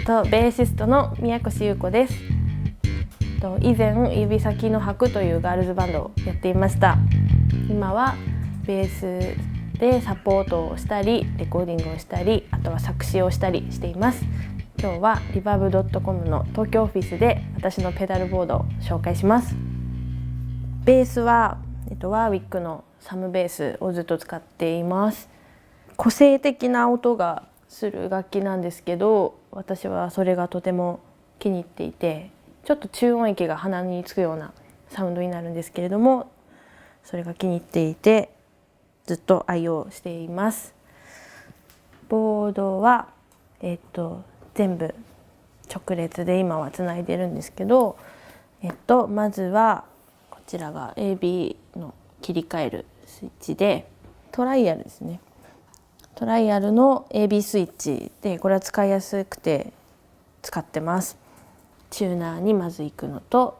ベーシストの宮越優子です。以前指先の拍というガールズバンドをやっていました。今はベースでサポートをしたりレコーディングをしたり、あとは作詞をしたりしています。今日はリバーブ .com の東京オフィスで私のペダルボードを紹介します。ベースは、ワーウィックのサムベースをずっと使っています。個性的な音がする楽器なんですけど、私はそれがとても気に入っていて、ちょっと中音域が鼻につくようなサウンドになるんですけれども、それが気に入っていてずっと愛用しています。ボードは、全部直列で今はつないでるんですけど、まずはこちらが AB の切り替えるスイッチで、トライアルですね。トライアルの AB スイッチで、これは使いやすくて使ってます。チューナーにまず行くのと、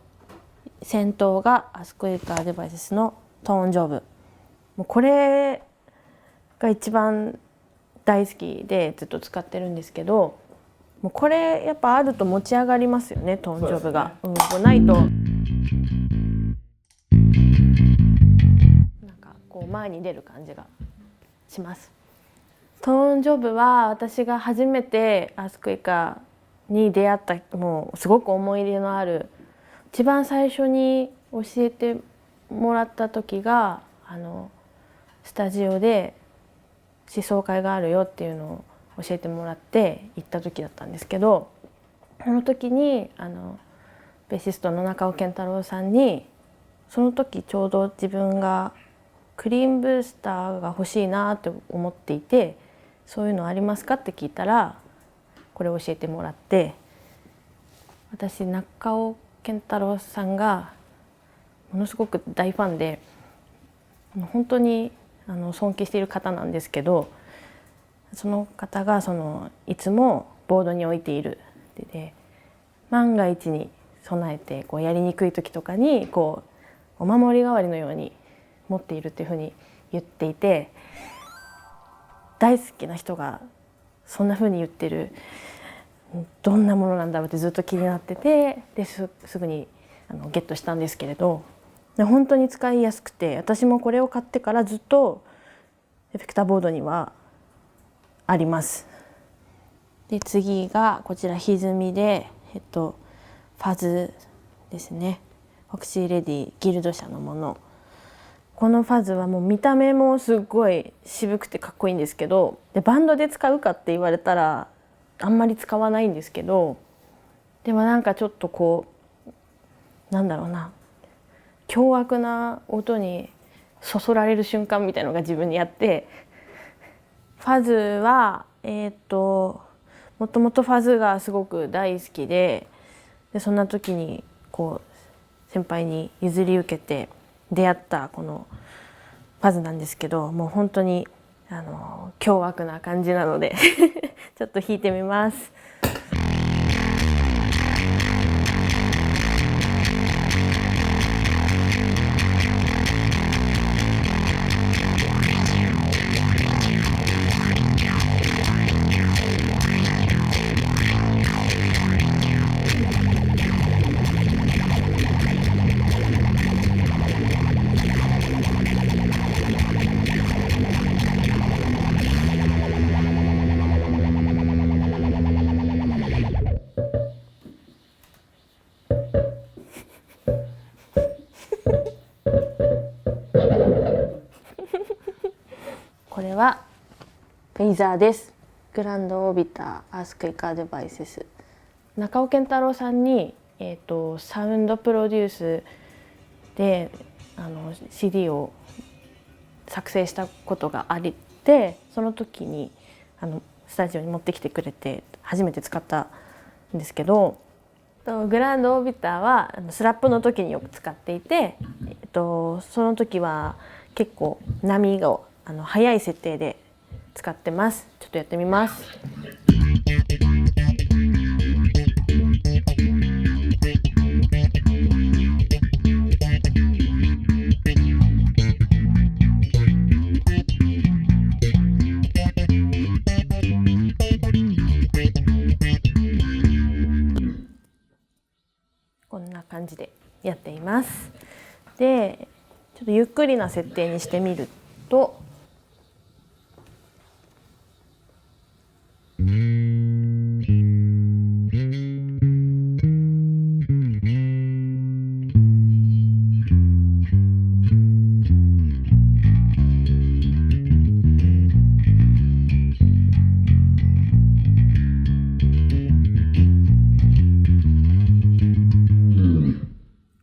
先頭がアスクエイカーデバイスのトーンジョブ。もうこれが一番大好きでずっと使ってるんですけど、もうこれやっぱあると持ち上がりますよね、トーンジョブが。こうないとなんかこう前に出る感じがします。トーンジョブは私が初めてアスクエイカーに出会った、もうすごく思い入れのある、一番最初に教えてもらった時がスタジオで思想会があるよっていうのを教えてもらって行った時だったんですけど、その時にベーシストの中尾健太郎さんに、その時ちょうど自分がクリーンブースターが欲しいなって思っていて、そういうのありますかって聞いたらこれを教えてもらって、私中尾健太郎さんがものすごく大ファンで、本当に尊敬している方なんですけど、その方がいつもボードに置いているで、万が一に備えてやりにくい時とかにお守り代わりのように持っているっていうふうに言っていて、大好きな人がそんなふうに言ってる、どんなものなんだろうってずっと気になってて、すぐにゲットしたんですけれど、本当に使いやすくて、私もこれを買ってからずっとエフェクターボードにはあります。で次がこちら歪みで、ファズですね。フォクシーレディギルド社のもの。このファズはもう見た目もすごい渋くてかっこいいんですけど、でバンドで使うかって言われたらあんまり使わないんですけど、でもなんかちょっとなんだろうな、凶悪な音にそそられる瞬間みたいなのが自分にあって、ファズはもともとファズがすごく大好きで、そんな時に先輩に譲り受けて出会ったこのファズなんですけど、もう本当に凶悪な感じなのでちょっと弾いてみます。これはフェイザーです。グランドオービターアースクエイカーデバイスス。中尾健太郎さんに、サウンドプロデュースでCD を作成したことがあって、その時にスタジオに持ってきてくれて初めて使ったんですけど、グランドオービターはスラップの時によく使っていて、その時は結構波が速い設定で使ってます。ちょっとやってみます。感じでやっています。でちょっとゆっくりな設定にしてみると、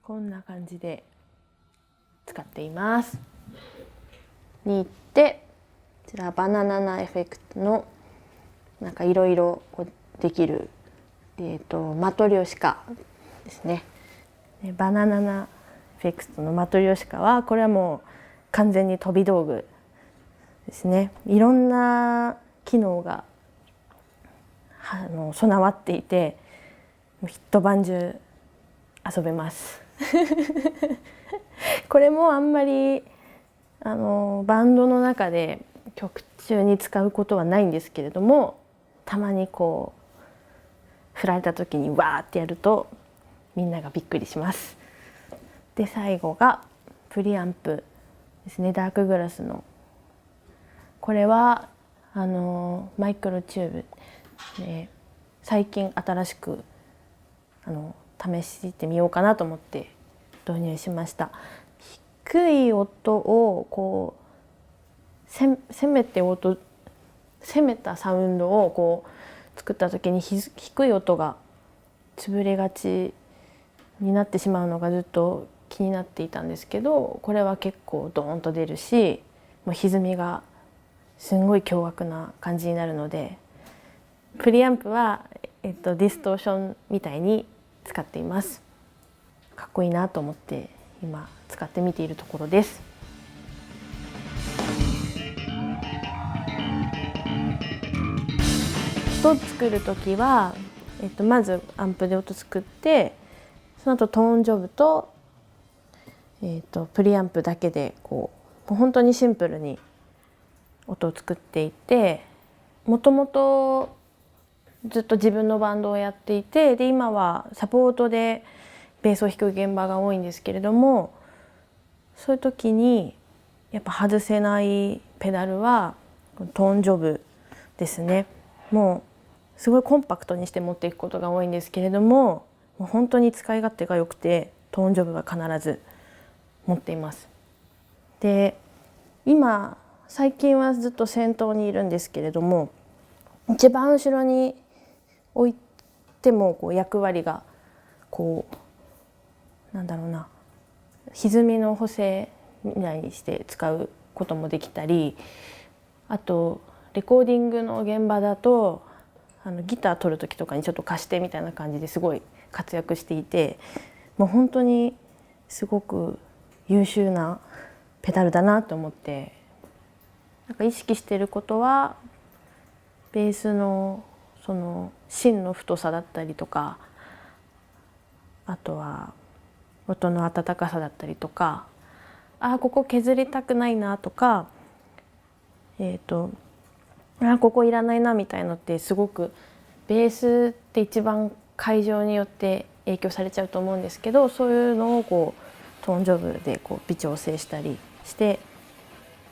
こんな感じで使っています。に行って、こちらバナナナエフェクトのなんかいろいろできる、マトリョーシカですね。バナナナエフェクトのマトリョーシカはこれはもう完全に飛び道具ですね。いろんな機能が備わっていて、一晩中遊べますこれもあんまりバンドの中で曲中に使うことはないんですけれども、たまにこう振られた時にわーってやるとみんながびっくりします。で最後がプリアンプですね。ダークグラスのこれはマイクロチューブで最近新しく試してみようかなと思って導入しました。低い音をこう攻めたサウンドをこう作った時に低い音が潰れがちになってしまうのがずっと気になっていたんですけど、これは結構ドーンと出るし、もう歪みがすんごい凶悪な感じになるので、プリアンプは、ディストーションみたいに使っています。かっこいいなと思って今使ってみているところです。音作る時は、まずアンプで音作って、その後トーンジョブと、プリアンプだけでこうもう本当にシンプルに音を作っていて、もともとずっと自分のバンドをやっていて、で今はサポートでベースを弾く現場が多いんですけれども、そういう時にやっぱ外せないペダルはトーンジョブですね。もうすごいコンパクトにして持っていくことが多いんですけれども、もう本当に使い勝手が良くてトーンジョブは必ず持っています。で今最近はずっと先頭にいるんですけれども、一番後ろに置いてもこう役割がこうなんだろうな、歪みの補正みたいにして使うこともできたり、あとレコーディングの現場だとギター取る時とかにちょっと貸してみたいな感じですごい活躍していて、もう本当にすごく優秀なペダルだなと思って、なんか意識していることはベースのその芯の太さだったりとか、あとは音の温かさだったりとか、ここ削りたくないなとか、ここいらないなみたいのってすごくベースって一番会場によって影響されちゃうと思うんですけど、そういうのをこうトーンジョブでこう微調整したりして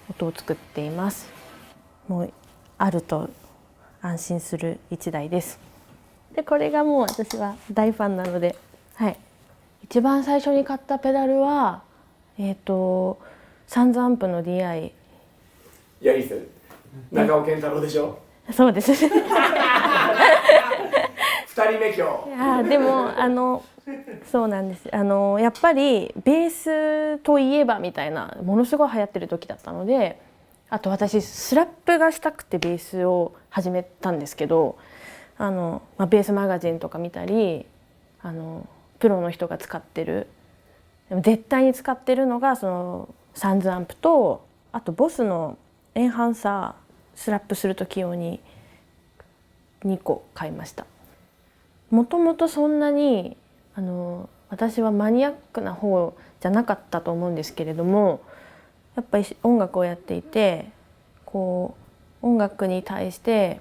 音を作っています。もうあると安心する一台です。でこれがもう私は大ファンなので、はい、一番最初に買ったペダルはサンズアンプの DI。 ヤリス中尾健太郎でしょ。そうです2人目今日。いやでもそうなんです。やっぱりベースといえばみたいなものすごい流行ってる時だったので、あと私スラップがしたくてベースを始めたんですけど、ベースマガジンとか見たりプロの人が使ってる、でも絶対に使ってるのがそのサンズアンプと、あとボスのエンハンサースラップする時用に2個買いました。もともとそんなに私はマニアックな方じゃなかったと思うんですけれども、やっぱり音楽をやっていてこう音楽に対して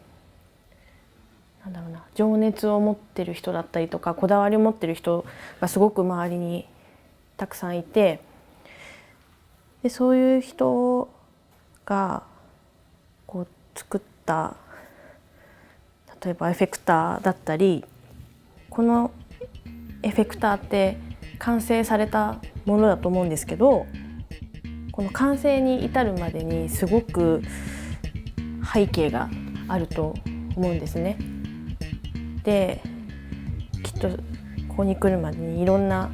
なんだろうな、情熱を持ってる人だったりとかこだわりを持ってる人がすごく周りにたくさんいて、でそういう人がこう作った例えばエフェクターだったり、このエフェクターって完成されたものだと思うんですけど、この完成に至るまでにすごく背景があると思うんですね。できっとここに来るまでにいろんな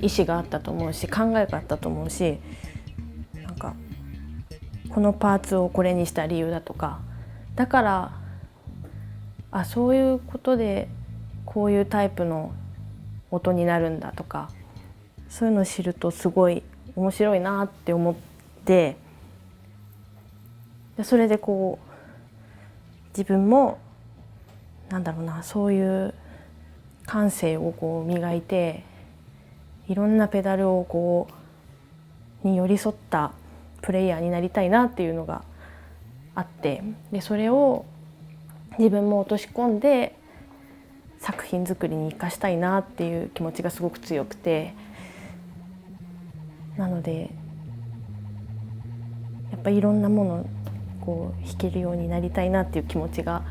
意思があったと思うし、考えがあったと思うし、なんかこのパーツをこれにした理由だとか、だからそういうことでこういうタイプの音になるんだとか、そういうのを知るとすごい面白いなって思って、でそれでこう自分もなんだろうな、そういう感性をこう磨いて、いろんなペダルをこうに寄り添ったプレイヤーになりたいなっていうのがあって、でそれを自分も落とし込んで作品作りに生かしたいなっていう気持ちがすごく強くて、なのでやっぱりいろんなものをこう弾けるようになりたいなっていう気持ちが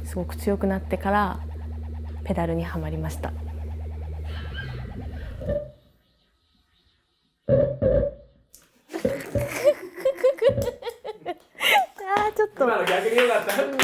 すごく強くなってからペダルにはまりました。ちょっと今の逆に良かった。